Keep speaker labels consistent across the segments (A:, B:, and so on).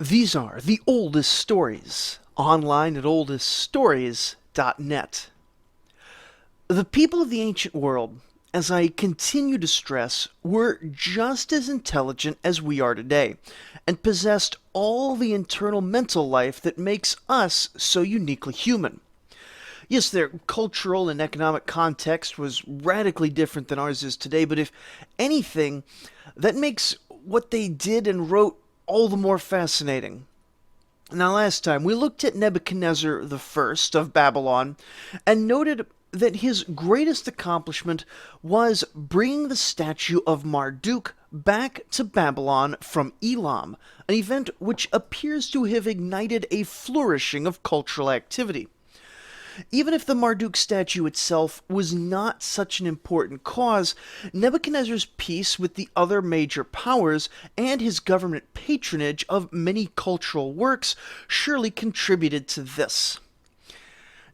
A: These are the oldest stories, online at oldeststories.net. The people of the ancient world, as I continue to stress, were just as intelligent as we are today, and possessed all the internal mental life that makes us so uniquely human. Yes, their cultural and economic context was radically different than ours is today, but if anything, that makes what they did and wrote all the more fascinating. Now, last time we looked at Nebuchadnezzar the First of Babylon and noted that his greatest accomplishment was bringing the statue of Marduk back to Babylon from Elam, an event which appears to have ignited a flourishing of cultural activity. Even if the Marduk statue itself was not such an important cause, Nebuchadnezzar's peace with the other major powers and his government patronage of many cultural works surely contributed to this.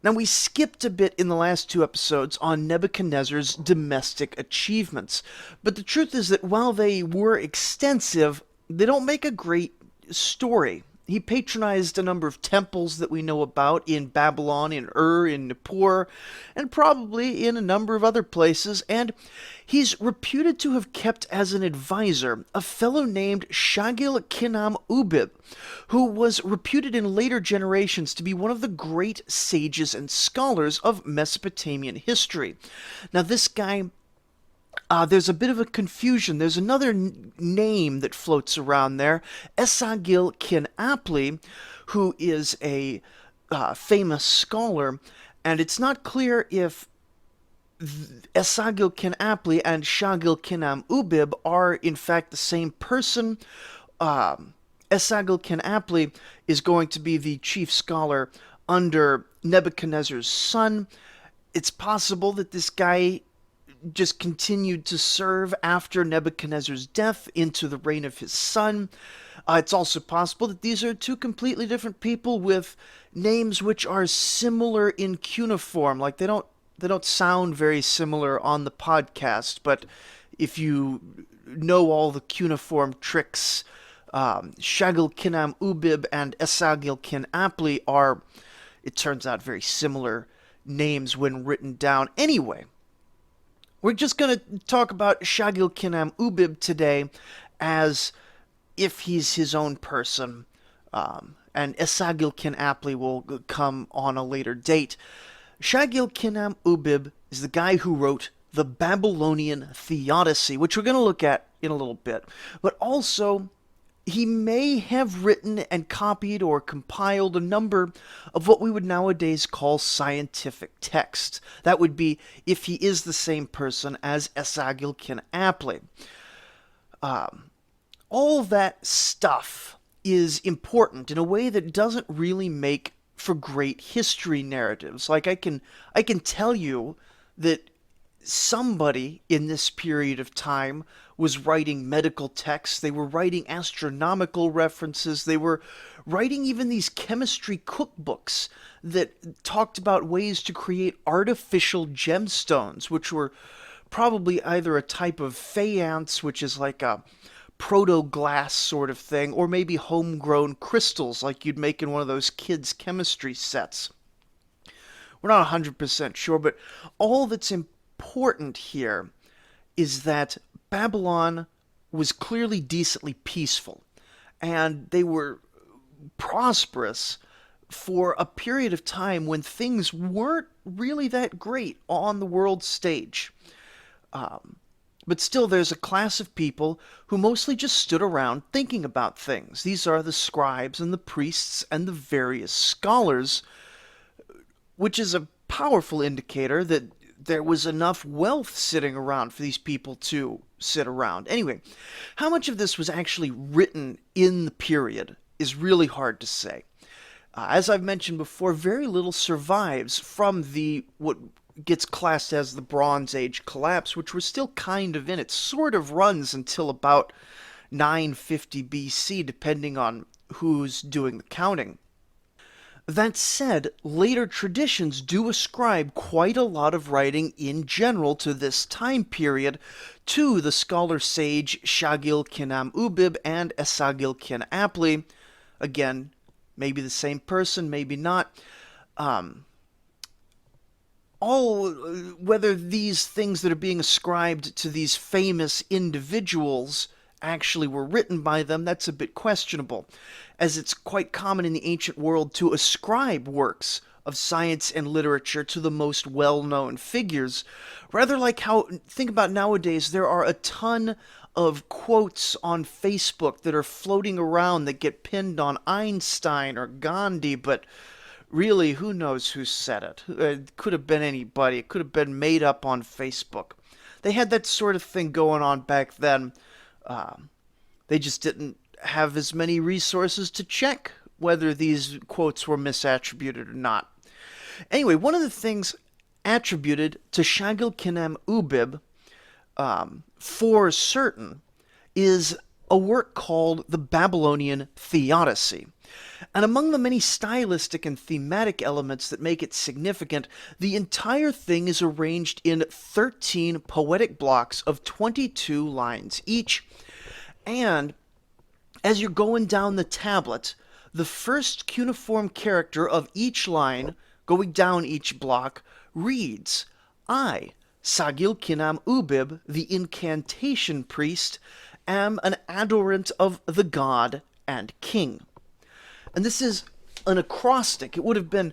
A: Now, we skipped a bit in the last two episodes on Nebuchadnezzar's domestic achievements, but the truth is that while they were extensive, they don't make a great story. He patronized a number of temples that we know about in Babylon, in in Nippur, and probably in a number of other places, and he's reputed to have kept as an advisor a fellow named Shagil-Kinam-Ubib, who was reputed in later generations to be one of the great sages and scholars of Mesopotamian history. Now, this guy there's a bit of a confusion. There's another name that floats around there, Esagil-Kin-Apli, who is a famous scholar, and it's not clear if Esagil-Kin-Apli and Shagil-Kinam-Ubib are in fact the same person. Esagil-Kin-Apli is going to be the chief scholar under Nebuchadnezzar's son. It's possible that this guy just continued to serve after Nebuchadnezzar's death into the reign of his son. It's also possible that these are two completely different people with names which are similar in cuneiform. Like they don't sound very similar on the podcast, but if you know all the cuneiform tricks, Shagil-Kinam-Ubib and Esagil-Kin-Apli are, it turns out, very similar names when written down. Anyway, we're just going to talk about Shagil-Kinam-Ubib today as if he's his own person, and Esagil-Kin-Apli will come on a later date. Shagil-Kinam-Ubib is the guy who wrote the Babylonian Theodicy, which we're going to look at in a little bit, but also he may have written and copied or compiled a number of what we would nowadays call scientific texts. That would be if he is the same person as Esagil-Kin-Apli. All that stuff is important in a way that doesn't really make for great history narratives. Like I can tell you that somebody in this period of time was writing medical texts, they were writing astronomical references, they were writing even these chemistry cookbooks that talked about ways to create artificial gemstones, which were probably either a type of faience, which is like a proto-glass sort of thing, or maybe homegrown crystals like you'd make in one of those kids' chemistry sets. We're not 100% sure, but all that's important here is that Babylon was clearly decently peaceful, and they were prosperous for a period of time when things weren't really that great on the world stage. But still, there's a class of people who mostly just stood around thinking about things. These are the scribes and the priests and the various scholars, which is a powerful indicator that there was enough wealth sitting around for these people to sit around. Anyway, how much of this was actually written in the period is really hard to say. As I've mentioned before, very little survives from what gets classed as the Bronze Age collapse, which we're still kind of in. It sort of runs until about 950 BC, depending on who's doing the counting. That said, later traditions do ascribe quite a lot of writing in general to this time period to the scholar sage Shagil-Kinam-Ubib and Esagil-Kin-Apli, Again, maybe the same person, maybe not. Um, all Whether these things that are being ascribed to these famous individuals actually were written by them, that's a bit questionable, as it's quite common in the ancient world to ascribe works of science and literature to the most well-known figures. Rather like how, think about nowadays, there are a ton of quotes on Facebook that are floating around that get pinned on Einstein or Gandhi, but really, who knows who said it? It could have been anybody. It could have been made up on Facebook. They had that sort of thing going on back then. They just didn't have as many resources to check whether these quotes were misattributed or not. Anyway, one of the things attributed to Shagil-Kinem-Ubib for certain is a work called the Babylonian Theodicy. And among the many stylistic and thematic elements that make it significant, the entire thing is arranged in 13 poetic blocks of 22 lines each. And as you're going down the tablet, the first cuneiform character of each line, going down each block, reads, I, Shagil-Kinem-Ubib, the incantation priest, am an adorant of the god and king. And this is an acrostic. It would have been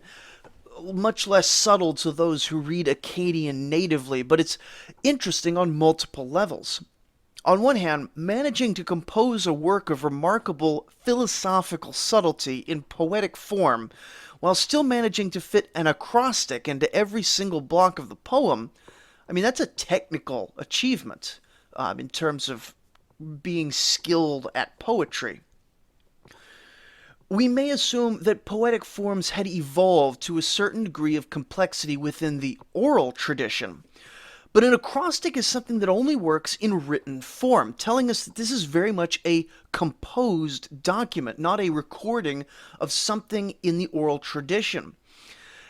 A: much less subtle to those who read Akkadian natively, but it's interesting on multiple levels. On one hand, managing to compose a work of remarkable philosophical subtlety in poetic form, while still managing to fit an acrostic into every single block of the poem, I mean, that's a technical achievement in terms of being skilled at poetry. We may assume that poetic forms had evolved to a certain degree of complexity within the oral tradition, but an acrostic is something that only works in written form, telling us that this is very much a composed document, not a recording of something in the oral tradition.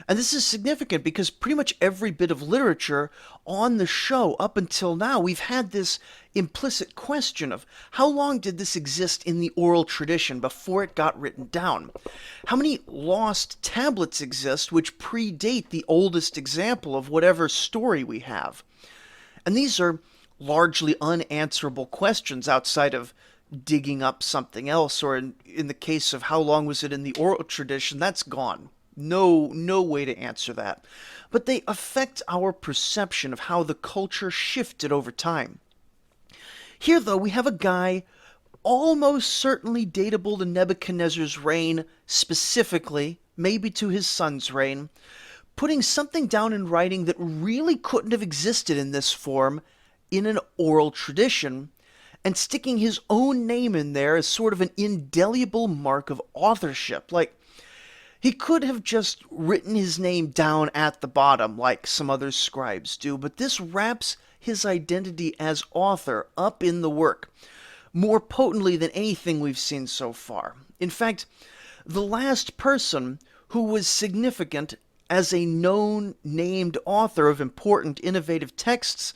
A: And this is significant because pretty much every bit of literature on the show up until now, we've had this implicit question of how long did this exist in the oral tradition before it got written down? How many lost tablets exist which predate the oldest example of whatever story we have? And these are largely unanswerable questions outside of digging up something else, or in the case of how long was it in the oral tradition, that's gone. No way to answer that. But they affect our perception of how the culture shifted over time. Here, though, we have a guy almost certainly datable to Nebuchadnezzar's reign specifically, maybe to his son's reign, putting something down in writing that really couldn't have existed in this form in an oral tradition, and sticking his own name in there as sort of an indelible mark of authorship. Like, he could have just written his name down at the bottom like some other scribes do, but this wraps his identity as author up in the work more potently than anything we've seen so far. In fact, the last person who was significant as a known named author of important innovative texts,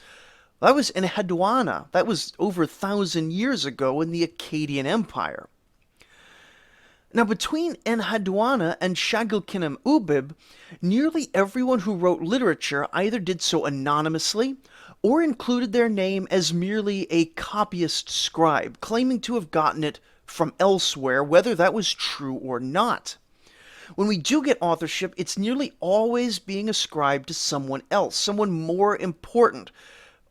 A: that was Enheduanna. That was over 1,000 years ago in the Akkadian Empire. Now, between Enheduanna and Shagil-Kinem-Ubib, nearly everyone who wrote literature either did so anonymously or included their name as merely a copyist scribe, claiming to have gotten it from elsewhere, whether that was true or not. When we do get authorship, it's nearly always being ascribed to someone else, someone more important,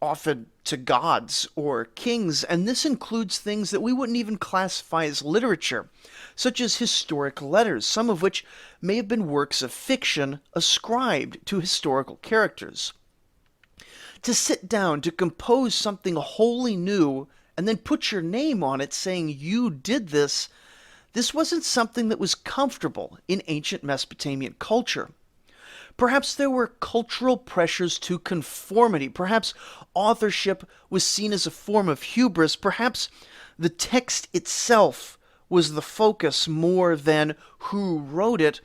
A: often to gods or kings, and this includes things that we wouldn't even classify as literature, such as historic letters, some of which may have been works of fiction ascribed to historical characters. To sit down to compose something wholly new and then put your name on it saying you did this, this wasn't something that was comfortable in ancient Mesopotamian culture. Perhaps there were cultural pressures to conformity. Perhaps authorship was seen as a form of hubris. Perhaps the text itself was the focus more than who wrote it.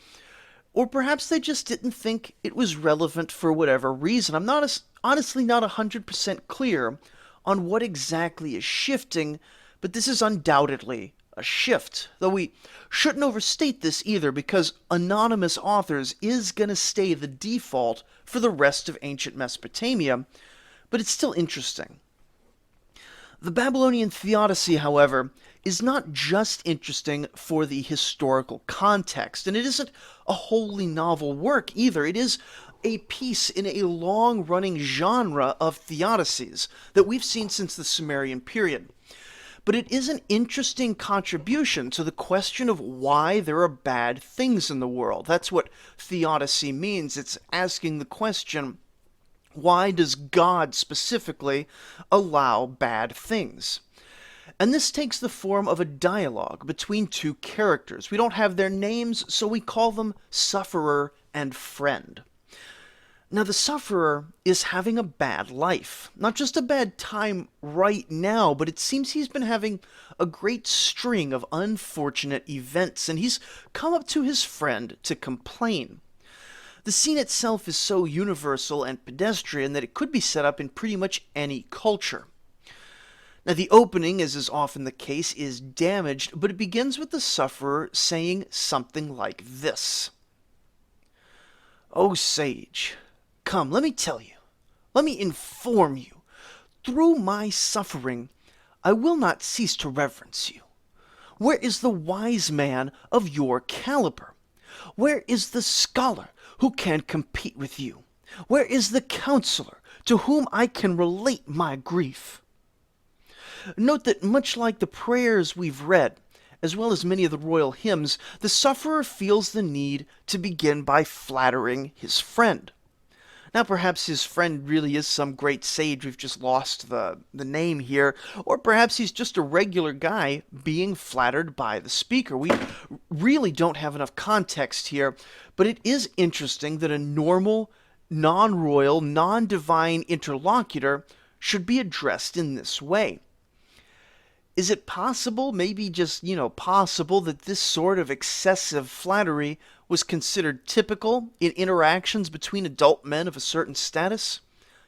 A: Or perhaps they just didn't think it was relevant for whatever reason. I'm honestly not 100% clear on what exactly is shifting, but this is undoubtedly a shift, though we shouldn't overstate this either, because anonymous authors is going to stay the default for the rest of ancient Mesopotamia, but it's still interesting. The Babylonian Theodicy, however, is not just interesting for the historical context, and it isn't a wholly novel work either. It is a piece in a long-running genre of theodicies that we've seen since the Sumerian period. But it is an interesting contribution to the question of why there are bad things in the world. That's what theodicy means. It's asking the question, why does God specifically allow bad things? And this takes the form of a dialogue between two characters. We don't have their names, so we call them sufferer and friend. Now, the sufferer is having a bad life. Not just a bad time right now, but it seems he's been having a great string of unfortunate events, and he's come up to his friend to complain. The scene itself is so universal and pedestrian that it could be set up in pretty much any culture. Now, the opening, as is often the case, is damaged, but it begins with the sufferer saying something like this. "O sage, come, let me tell you, let me inform you. Through my suffering, I will not cease to reverence you. Where is the wise man of your caliber? Where is the scholar who can compete with you? Where is the counselor to whom I can relate my grief?" Note that much like the prayers we've read, as well as many of the royal hymns, the sufferer feels the need to begin by flattering his friend. Now, perhaps his friend really is some great sage, we've just lost the name here, or perhaps he's just a regular guy being flattered by the speaker. We really don't have enough context here, but it is interesting that a normal, non-royal, non-divine interlocutor should be addressed in this way. Is it possible, maybe just, possible, that this sort of excessive flattery was considered typical in interactions between adult men of a certain status?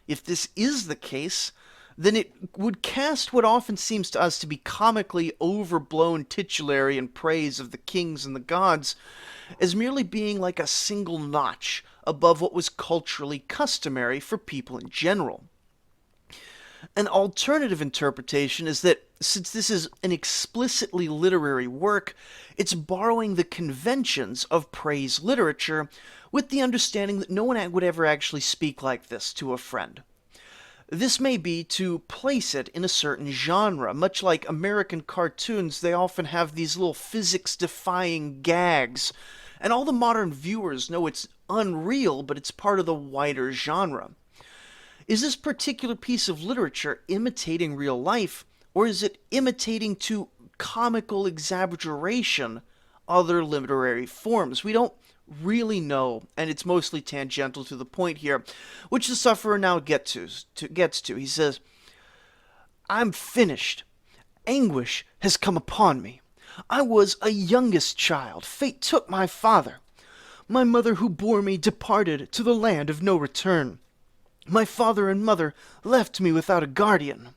A: If this is the case, then it would cast what often seems to us to be comically overblown titulary and praise of the kings and the gods as merely being like a single notch above what was culturally customary for people in general. An alternative interpretation is that since this is an explicitly literary work, it's borrowing the conventions of praise literature with the understanding that no one would ever actually speak like this to a friend. This may be to place it in a certain genre. Much like American cartoons, they often have these little physics-defying gags, and all the modern viewers know it's unreal, but it's part of the wider genre. Is this particular piece of literature imitating real life, or is it imitating to comical exaggeration other literary forms? We don't really know, and it's mostly tangential to the point here, which the sufferer now gets to. He says, "I'm finished. Anguish has come upon me. I was a youngest child. Fate took my father. My mother who bore me departed to the land of no return. My father and mother left me without a guardian."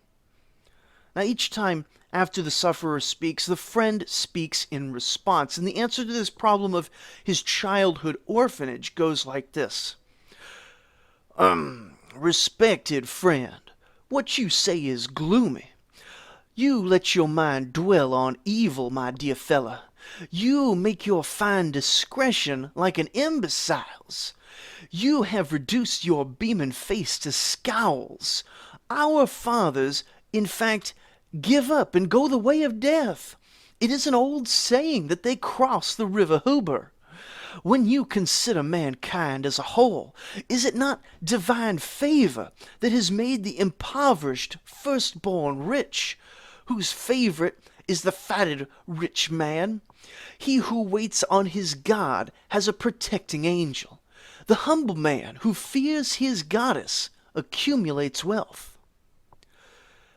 A: Now, each time after the sufferer speaks, the friend speaks in response, and the answer to this problem of his childhood orphanage goes like this. "Respected friend, what you say is gloomy. You let your mind dwell on evil, my dear fella. You make your fine discretion like an imbecile's. You have reduced your beaming face to scowls. Our fathers, in fact, give up and go the way of death. It is an old saying that they cross the river Huber. When you consider mankind as a whole, is it not divine favor that has made the impoverished firstborn rich, whose favorite is the fatted rich man? He who waits on his God has a protecting angel. The humble man who fears his goddess accumulates wealth."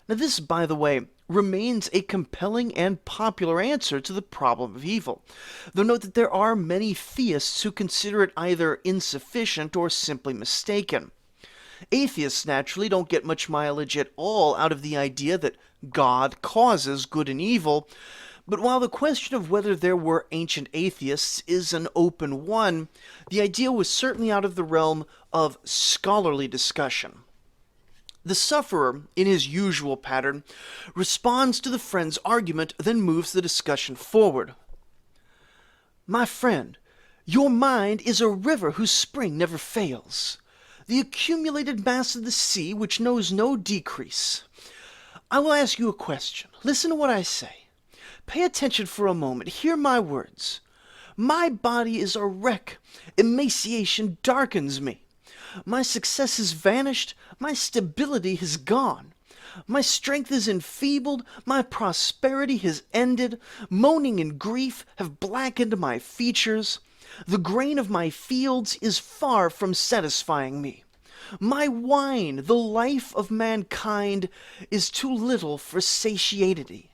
A: Now this, by the way, remains a compelling and popular answer to the problem of evil, though note that there are many theists who consider it either insufficient or simply mistaken. Atheists, naturally, don't get much mileage at all out of the idea that God causes good and evil, But while the question of whether there were ancient atheists is an open one, the idea was certainly out of the realm of scholarly discussion. The sufferer, in his usual pattern, responds to the friend's argument, then moves the discussion forward. My friend, your mind is a river whose spring never fails, the accumulated mass of the sea which knows no decrease. I will ask you a question. Listen to what I say. Pay attention for a moment. Hear my words. My body is a wreck. Emaciation darkens me. My success has vanished. My stability has gone. My strength is enfeebled. My prosperity has ended. Moaning and grief have blackened my features. The grain of my fields is far from satisfying me. My wine, the life of mankind, is too little for satiety.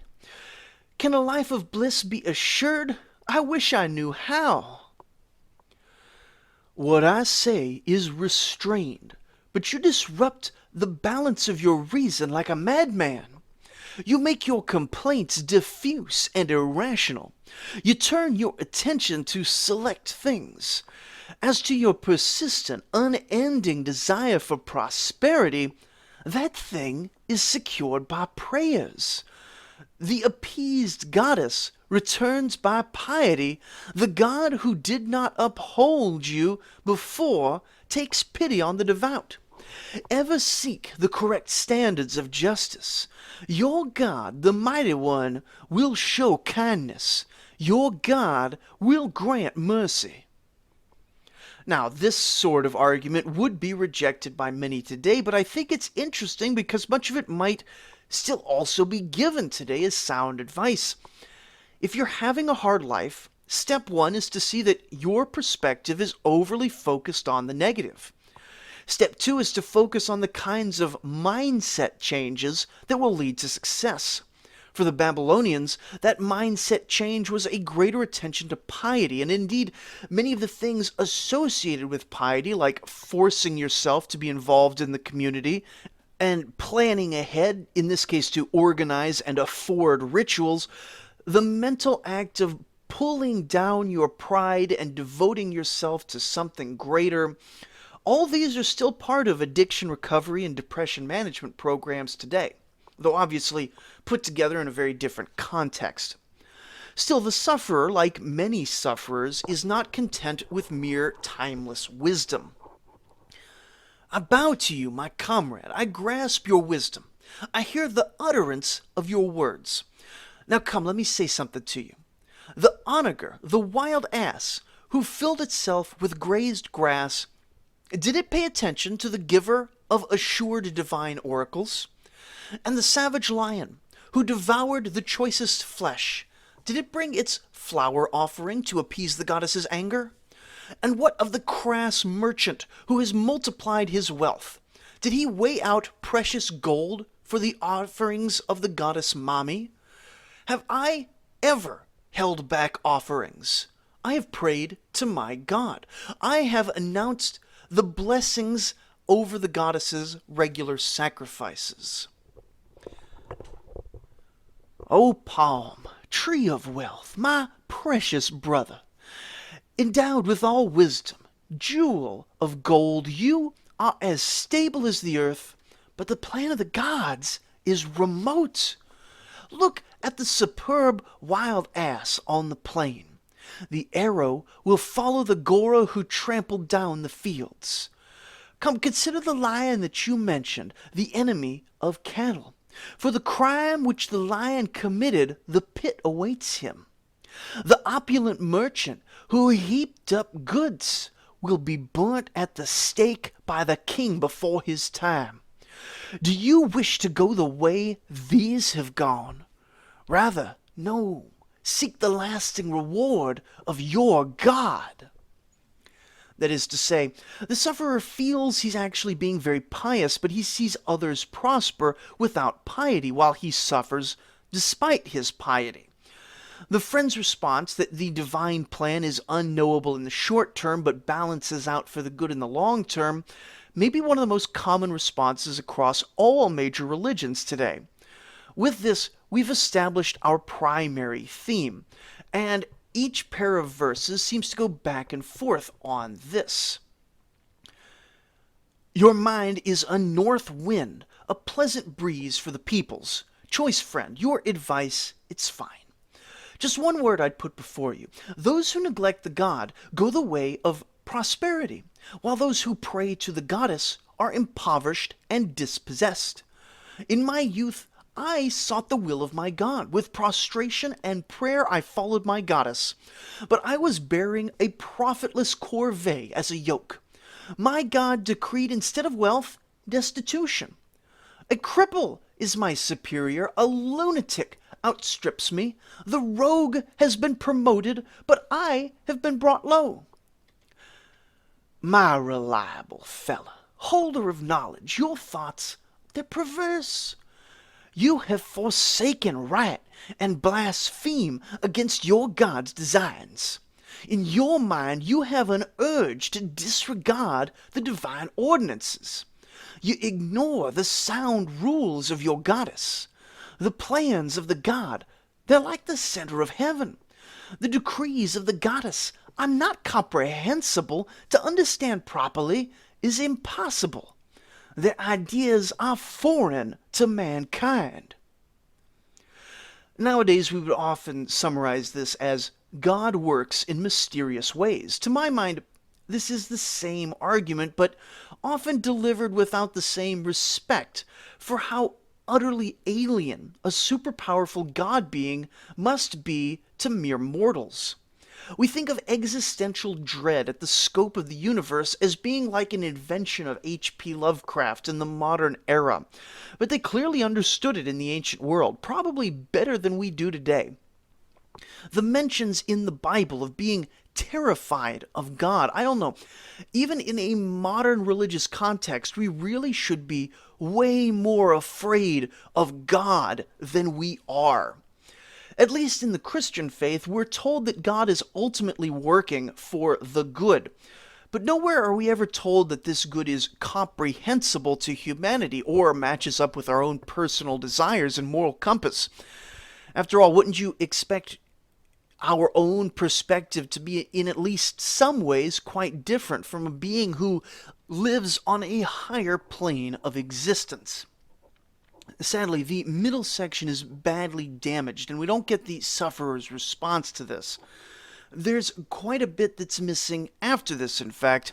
A: Can a life of bliss be assured? I wish I knew how. What I say is restrained, but you disrupt the balance of your reason like a madman. You make your complaints diffuse and irrational. You turn your attention to select things. As to your persistent, unending desire for prosperity, that thing is secured by prayers. The appeased goddess returns by piety. The God who did not uphold you before takes pity on the devout. Ever seek the correct standards of justice. Your God, the mighty one, will show kindness. Your God will grant mercy. Now, this sort of argument would be rejected by many today, but I think it's interesting because much of it might still also be given today as sound advice. If you're having a hard life, step one is to see that your perspective is overly focused on the negative. Step two is to focus on the kinds of mindset changes that will lead to success. For the Babylonians, that mindset change was a greater attention to piety, and indeed, many of the things associated with piety, like forcing yourself to be involved in the community, and planning ahead, in this case to organize and afford rituals, the mental act of pulling down your pride and devoting yourself to something greater, all these are still part of addiction recovery and depression management programs today, though obviously put together in a very different context. Still, the sufferer, like many sufferers, is not content with mere timeless wisdom. I bow to you, my comrade. I grasp your wisdom. I hear the utterance of your words. Now come, let me say something to you. The onager, the wild ass, who filled itself with grazed grass, did it pay attention to the giver of assured divine oracles? And the savage lion, who devoured the choicest flesh, did it bring its flower offering to appease the goddess's anger? And what of the crass merchant who has multiplied his wealth? Did he weigh out precious gold for the offerings of the goddess Mami? Have I ever held back offerings? I have prayed to my God. I have announced the blessings over the goddess's regular sacrifices. O palm, tree of wealth, my precious brother, endowed with all wisdom, jewel of gold, you are as stable as the earth, but the plan of the gods is remote. Look at the superb wild ass on the plain. The arrow will follow the Gora who trampled down the fields. Come, consider the lion that you mentioned, the enemy of cattle. For the crime which the lion committed, the pit awaits him. The opulent merchant who heaped up goods will be burnt at the stake by the king before his time. Do you wish to go the way these have gone? Rather, no, seek the lasting reward of your God. That is to say, the sufferer feels he's actually being very pious, but he sees others prosper without piety while he suffers despite his piety. The friend's response that the divine plan is unknowable in the short term but balances out for the good in the long term may be one of the most common responses across all major religions today. With this we've established our primary theme, and each pair of verses seems to go back and forth on this. Your mind is a north wind, a pleasant breeze for the peoples. Choice friend, your advice, it's fine. Just one word I'd put before you. Those who neglect the god go the way of prosperity, while those who pray to the goddess are impoverished and dispossessed. In my youth, I sought the will of my God. With prostration and prayer I followed my goddess. But I was bearing a profitless corvée as a yoke. My God decreed instead of wealth, destitution. A cripple is my superior, a lunatic outstrips me. The rogue has been promoted, but I have been brought low. My reliable fella, holder of knowledge, your thoughts, they're perverse. You have forsaken right and blaspheme against your God's designs. In your mind, you have an urge to disregard the divine ordinances. You ignore the sound rules of your goddess. The plans of the god, they're like the center of heaven. The decrees of the goddess are not comprehensible. To understand properly is impossible. Their ideas are foreign to mankind. Nowadays, we would often summarize this as God works in mysterious ways. To my mind, this is the same argument, but often delivered without the same respect for how utterly alien a super-powerful God being must be to mere mortals. We think of existential dread at the scope of the universe as being like an invention of H.P. Lovecraft in the modern era, but they clearly understood it in the ancient world, probably better than we do today. The mentions in the Bible of being terrified of God, I don't know, even in a modern religious context, we really should be way more afraid of God than we are. At least in the Christian faith, we're told that God is ultimately working for the good. But nowhere are we ever told that this good is comprehensible to humanity or matches up with our own personal desires and moral compass. After all, wouldn't you expect our own perspective to be in at least some ways quite different from a being who lives on a higher plane of existence? Sadly, the middle section is badly damaged, and we don't get the sufferer's response to this. There's quite a bit that's missing after this, in fact.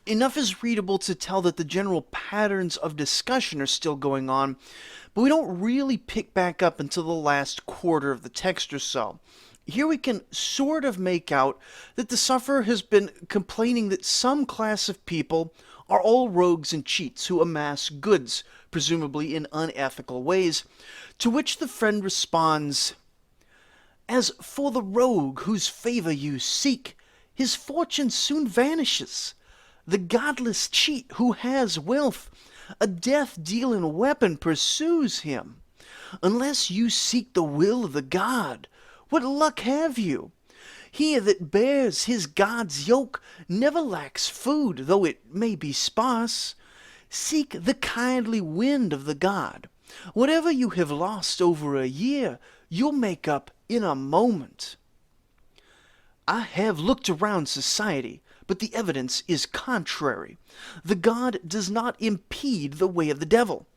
A: Enough is readable to tell that the general patterns of discussion are still going on, but we don't really pick back up until the last quarter of the text or so. Here we can sort of make out that the sufferer has been complaining that some class of people are all rogues and cheats who amass goods, presumably in unethical ways, to which the friend responds, "As for the rogue whose favor you seek, his fortune soon vanishes. The godless cheat who has wealth, a death-dealing weapon pursues him. Unless you seek the will of the god, what luck have you? He that bears his god's yoke never lacks food, though it may be sparse. Seek the kindly wind of the god. Whatever you have lost over a year, you'll make up in a moment." I have looked around society, but the evidence is contrary. The god does not impede the way of the devil.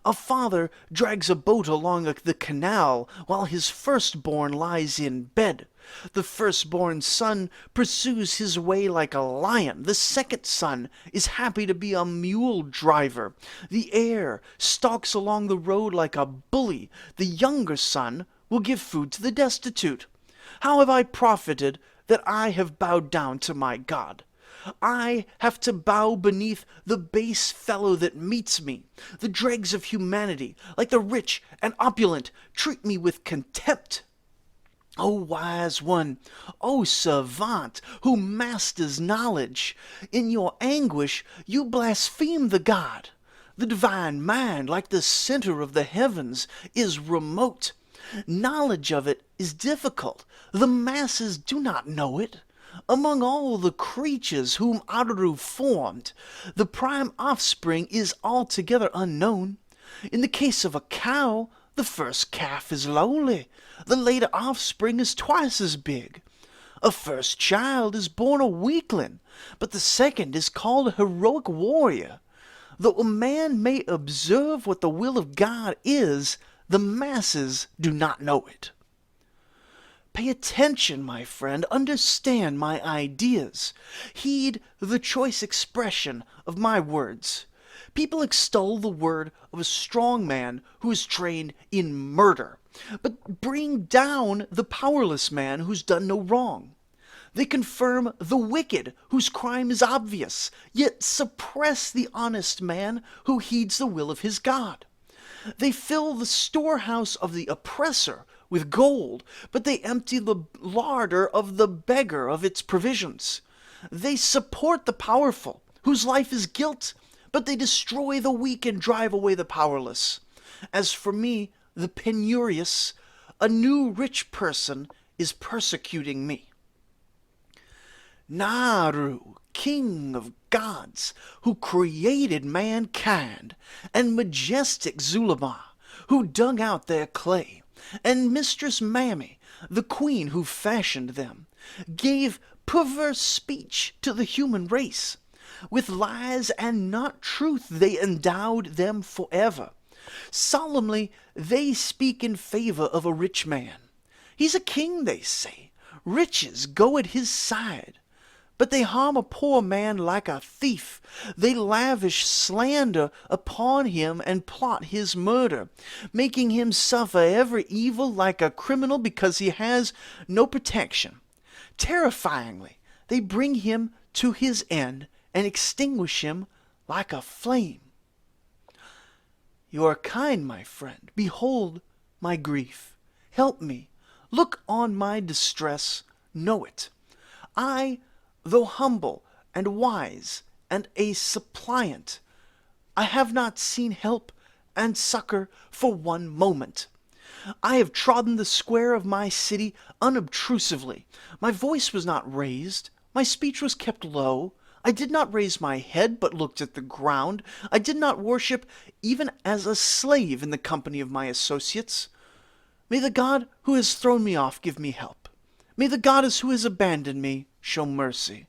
A: A father drags a boat along the canal while his firstborn lies in bed. The firstborn son pursues his way like a lion. The second son is happy to be a mule driver. The heir stalks along the road like a bully. The younger son will give food to the destitute. How have I profited that I have bowed down to my God? I have to bow beneath the base fellow that meets me. The dregs of humanity, like the rich and opulent, treat me with contempt. O wise one, O savant, who masters knowledge, in your anguish you blaspheme the God. The divine mind, like the center of the heavens, is remote. Knowledge of it is difficult. The masses do not know it. Among all the creatures whom Adaru formed, the prime offspring is altogether unknown. In the case of a cow, The first calf is lonely, the later offspring is twice as big. A first child is born a weakling, but the second is called a heroic warrior. Though a man may observe what the will of God is, the masses do not know it. Pay attention, my friend. Understand my ideas. Heed the choice expression of my words. People extol the word of a strong man who is trained in murder, but bring down the powerless man who's done no wrong. They confirm the wicked whose crime is obvious, yet suppress the honest man who heeds the will of his God. They fill the storehouse of the oppressor with gold, but they empty the larder of the beggar of its provisions. They support the powerful, whose life is guilt, but they destroy the weak and drive away the powerless. As for me, the penurious, a new rich person is persecuting me. Naru, king of gods, who created mankind, and majestic Zulama, who dug out their clay, and Mistress Mammy, the queen who fashioned them, gave perverse speech to the human race. With lies and not truth they endowed them forever. Solemnly they speak in favor of a rich man. He's a king, they say. Riches go at his side. But they harm a poor man like a thief. They lavish slander upon him and plot his murder, making him suffer every evil like a criminal because he has no protection. Terrifyingly, they bring him to his end and extinguish him like a flame. You are kind, my friend. Behold my grief. Help me. Look on my distress. Know it. I, though humble and wise and a suppliant, I have not seen help and succor for one moment. I have trodden the square of my city unobtrusively. My voice was not raised. My speech was kept low. I did not raise my head, but looked at the ground. I did not worship even as a slave in the company of my associates. May the God who has thrown me off give me help. May the goddess who has abandoned me show mercy.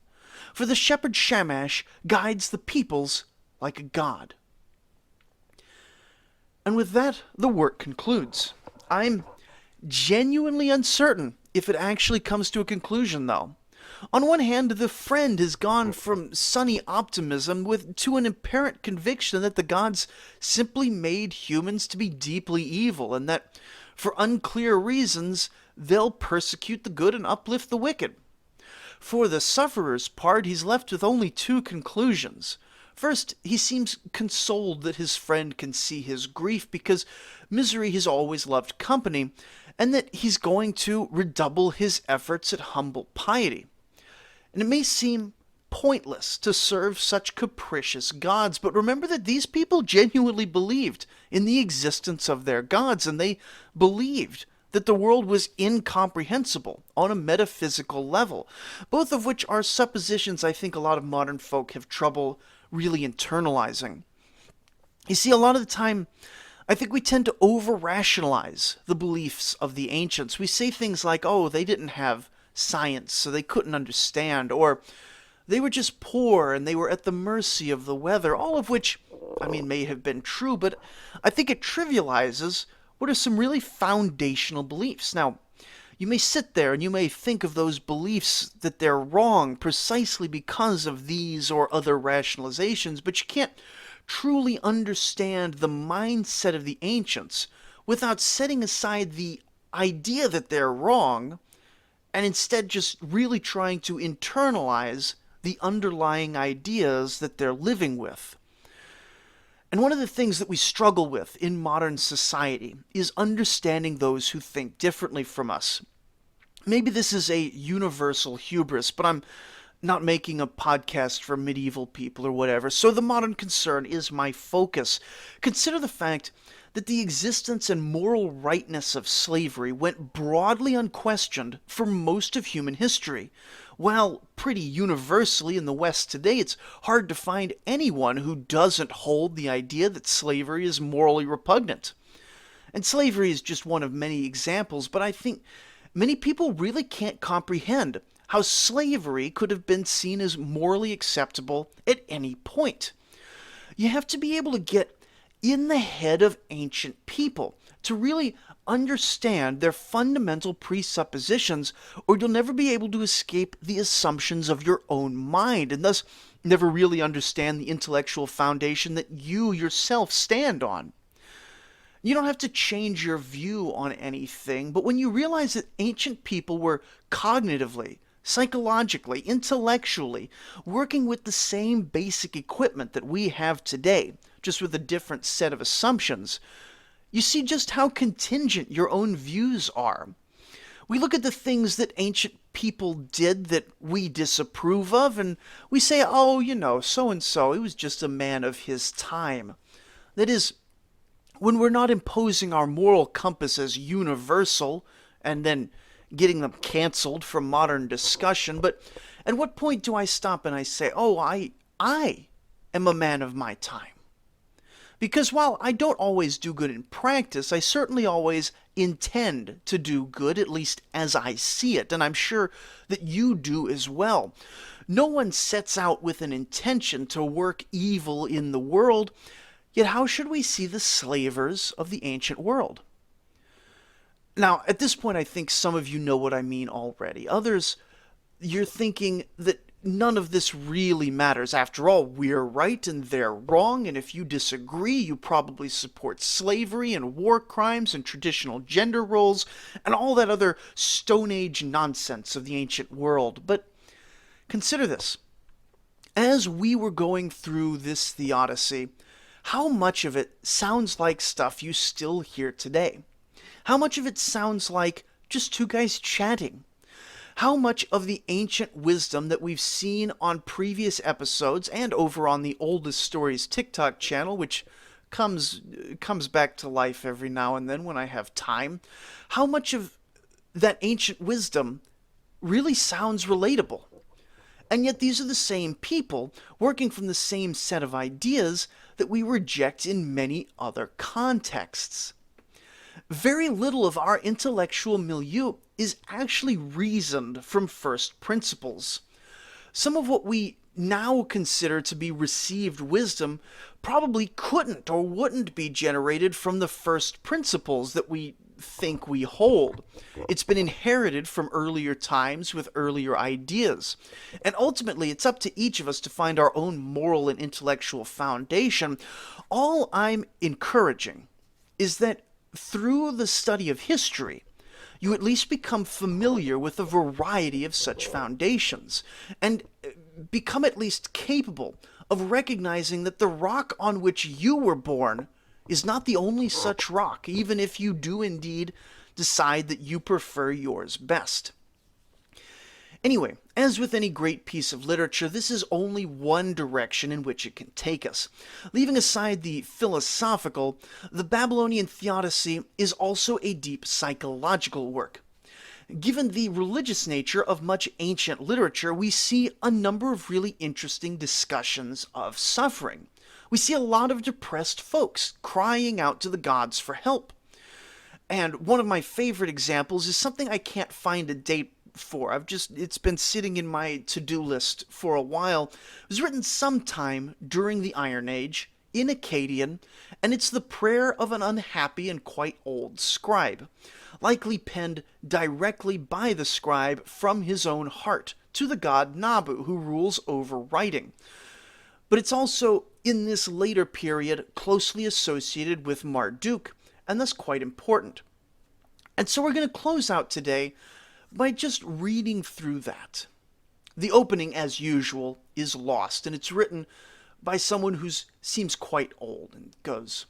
A: For the shepherd Shamash guides the peoples like a god. And with that, the work concludes. I'm genuinely uncertain if it actually comes to a conclusion, though. On one hand, the friend has gone from sunny optimism to an apparent conviction that the gods simply made humans to be deeply evil, and that, for unclear reasons, they'll persecute the good and uplift the wicked. For the sufferer's part, he's left with only two conclusions. First, he seems consoled that his friend can see his grief because misery has always loved company, and that he's going to redouble his efforts at humble piety. And it may seem pointless to serve such capricious gods, but remember that these people genuinely believed in the existence of their gods, and they believed that the world was incomprehensible on a metaphysical level, both of which are suppositions I think a lot of modern folk have trouble really internalizing. You see, a lot of the time, I think we tend to over-rationalize the beliefs of the ancients. We say things like, oh, they didn't have science, so they couldn't understand, or they were just poor and they were at the mercy of the weather, all of which, may have been true, but I think it trivializes what are some really foundational beliefs. Now, you may sit there and you may think of those beliefs that they're wrong precisely because of these or other rationalizations, but you can't truly understand the mindset of the ancients without setting aside the idea that they're wrong and instead just really trying to internalize the underlying ideas that they're living with. And one of the things that we struggle with in modern society is understanding those who think differently from us. Maybe this is a universal hubris, but I'm not making a podcast for medieval people or whatever, so the modern concern is my focus. Consider the fact that the existence and moral rightness of slavery went broadly unquestioned for most of human history. While pretty universally in the West today, it's hard to find anyone who doesn't hold the idea that slavery is morally repugnant. And slavery is just one of many examples, but I think many people really can't comprehend how slavery could have been seen as morally acceptable at any point. You have to be able to get in the head of ancient people to really understand their fundamental presuppositions, or you'll never be able to escape the assumptions of your own mind, and thus never really understand the intellectual foundation that you yourself stand on. You don't have to change your view on anything, but when you realize that ancient people were cognitively, psychologically, intellectually working with the same basic equipment that we have today, just with a different set of assumptions, you see just how contingent your own views are. We look at the things that ancient people did that we disapprove of, and we say, oh, so and so, he was just a man of his time. That is, when we're not imposing our moral compass as universal and then getting them canceled from modern discussion, but at what point do I stop and I say, oh, I am a man of my time? Because while I don't always do good in practice, I certainly always intend to do good, at least as I see it, and I'm sure that you do as well. No one sets out with an intention to work evil in the world, yet how should we see the slavers of the ancient world? Now, at this point, I think some of you know what I mean already. Others, you're thinking that none of this really matters. After all, we're right and they're wrong, and if you disagree, you probably support slavery and war crimes and traditional gender roles and all that other Stone Age nonsense of the ancient world. But consider this. As we were going through this theodicy, how much of it sounds like stuff you still hear today? How much of it sounds like just two guys chatting? How much of the ancient wisdom that we've seen on previous episodes and over on the Oldest Stories TikTok channel, which comes back to life every now and then when I have time, how much of that ancient wisdom really sounds relatable? And yet these are the same people working from the same set of ideas that we reject in many other contexts. Very little of our intellectual milieu is actually reasoned from first principles. Some of what we now consider to be received wisdom probably couldn't or wouldn't be generated from the first principles that we think we hold. It's been inherited from earlier times with earlier ideas. And ultimately, it's up to each of us to find our own moral and intellectual foundation. All I'm encouraging is that through the study of history, you at least become familiar with a variety of such foundations, and become at least capable of recognizing that the rock on which you were born is not the only such rock, even if you do indeed decide that you prefer yours best. Anyway, as with any great piece of literature, this is only one direction in which it can take us. Leaving aside the philosophical, the Babylonian Theodicy is also a deep psychological work. Given the religious nature of much ancient literature, we see a number of really interesting discussions of suffering. We see a lot of depressed folks crying out to the gods for help. And one of my favorite examples is something I can't find a date for. It's been sitting in my to-do list for a while. It was written sometime during the Iron Age in Akkadian, and it's the prayer of an unhappy and quite old scribe, likely penned directly by the scribe from his own heart to the god Nabu, who rules over writing. But it's also, in this later period, closely associated with Marduk, and thus quite important. And so we're going to close out today by just reading through that. The opening, as usual, is lost, and it's written by someone who seems quite old, and goes,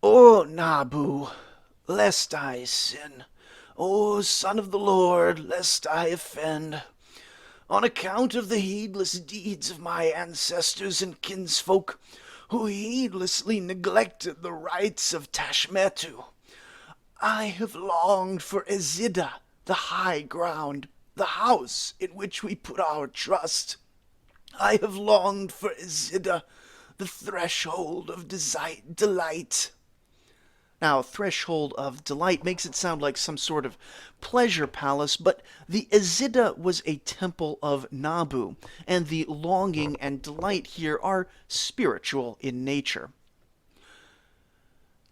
A: "O Nabu, lest I sin, O Son of the Lord, lest I offend, on account of the heedless deeds of my ancestors and kinsfolk, who heedlessly neglected the rites of Tashmetu, I have longed for Zida, the high ground, the house in which we put our trust. I have longed for Zida, the threshold of delight." Now, Threshold of Delight makes it sound like some sort of pleasure palace, but the Zida was a temple of Nabu, and the longing and delight here are spiritual in nature.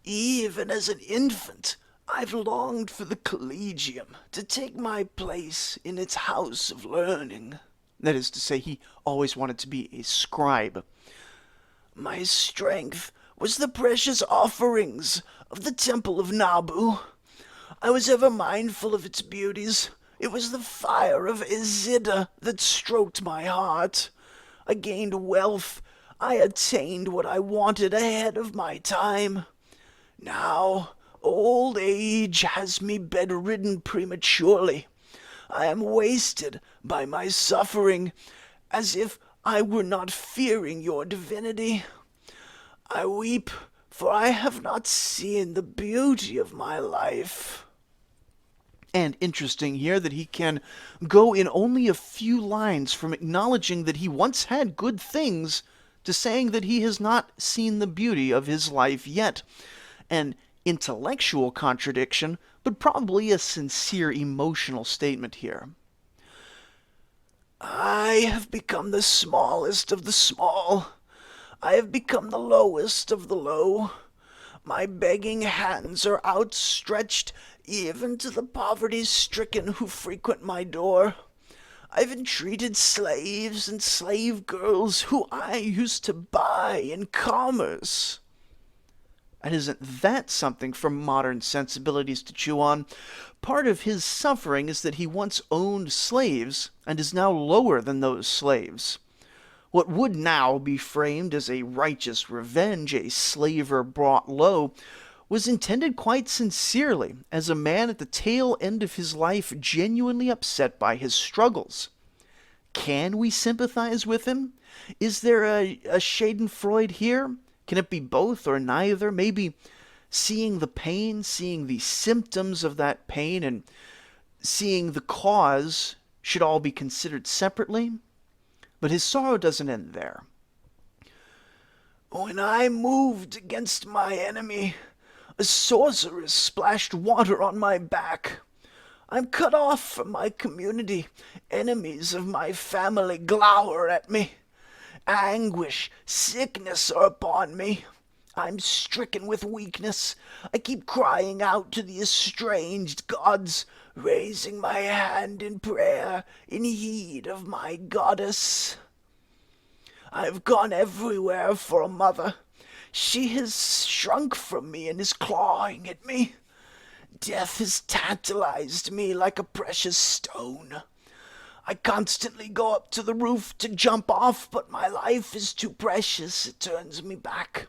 B: Even as an infant, I've longed for the collegium, to take my place in its house of learning.
A: That is to say, he always wanted to be a scribe.
B: My strength was the precious offerings of the temple of Nabu. I was ever mindful of its beauties. It was the fire of Zida that stroked my heart. I gained wealth. I attained what I wanted ahead of my time. Now, old age has me bedridden prematurely. I am wasted by my suffering, as if I were not fearing your divinity. I weep, for I have not seen the beauty of my life.
A: And interesting here that he can go in only a few lines from acknowledging that he once had good things to saying that he has not seen the beauty of his life yet. An intellectual contradiction, but probably a sincere emotional statement here.
B: I have become the smallest of the small. I have become the lowest of the low. My begging hands are outstretched even to the poverty-stricken who frequent my door. I've entreated slaves and slave girls who I used to buy in commerce.
A: And isn't that something for modern sensibilities to chew on? Part of his suffering is that he once owned slaves and is now lower than those slaves. What would now be framed as a righteous revenge a slaver brought low was intended quite sincerely as a man at the tail end of his life genuinely upset by his struggles. Can we sympathize with him? Is there a Schadenfreude here? Can it be both or neither? Maybe seeing the pain, seeing the symptoms of that pain, and seeing the cause should all be considered separately? But his sorrow doesn't end there.
B: When I moved against my enemy, a sorceress splashed water on my back. I'm cut off from my community. Enemies of my family glower at me. Anguish, sickness are upon me. I'm stricken with weakness. I keep crying out to the estranged gods, raising my hand in prayer in heed of my goddess. I've gone everywhere for a mother. She has shrunk from me and is clawing at me. Death has tantalized me like a precious stone. I constantly go up to the roof to jump off, but my life is too precious. It turns me back.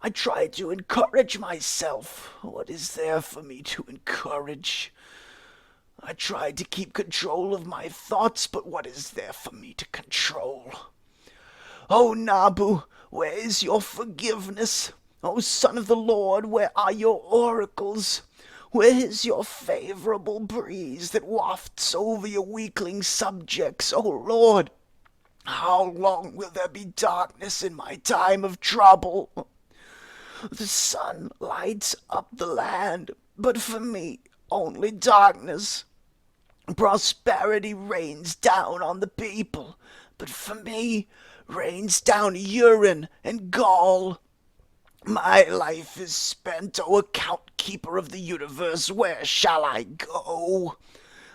B: I try to encourage myself. What is there for me to encourage? I try to keep control of my thoughts, but what is there for me to control? O Nabu, where is your forgiveness? O Son of the Lord, where are your oracles? Where is your favorable breeze that wafts over your weakling subjects, O Lord? How long will there be darkness in my time of trouble? The sun lights up the land, but for me only darkness. Prosperity rains down on the people, but for me rains down urine and gall. My life is spent, O account keeper of the universe. Where shall I go?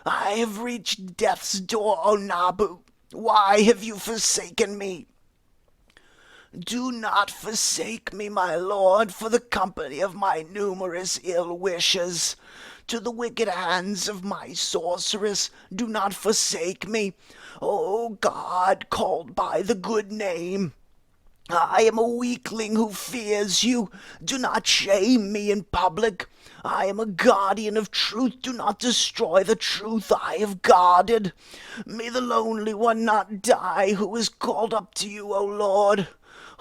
B: I have reached death's door, O Nabu. Why have you forsaken me? Do not forsake me, my lord, for the company of my numerous ill wishes. To the wicked hands of my sorceress, do not forsake me. O God, called by the good name. I am a weakling who fears you. Do not shame me in public. I am a guardian of truth. Do not destroy the truth I have guarded. May the lonely one not die who is called up to you, O Lord.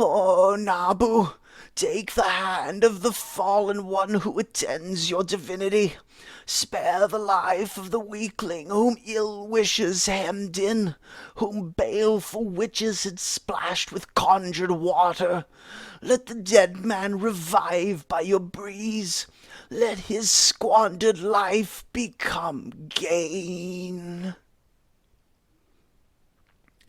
B: O Nabu, take the hand of the fallen one who attends your divinity. Spare the life of the weakling whom ill wishes hemmed in, whom baleful witches had splashed with conjured water. Let the dead man revive by your breeze. let his squandered life become gain.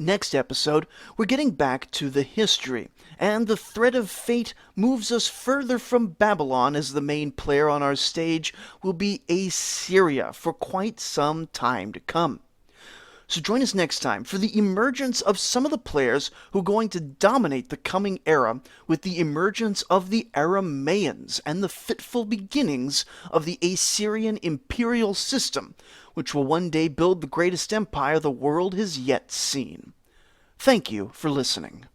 A: Next episode, we're getting back to the history, and the thread of fate moves us further from Babylon, as the main player on our stage will be Assyria for quite some time to come. So join us next time for the emergence of some of the players who are going to dominate the coming era, with the emergence of the Aramaeans and the fitful beginnings of the Assyrian imperial system, which will one day build the greatest empire the world has yet seen. Thank you for listening.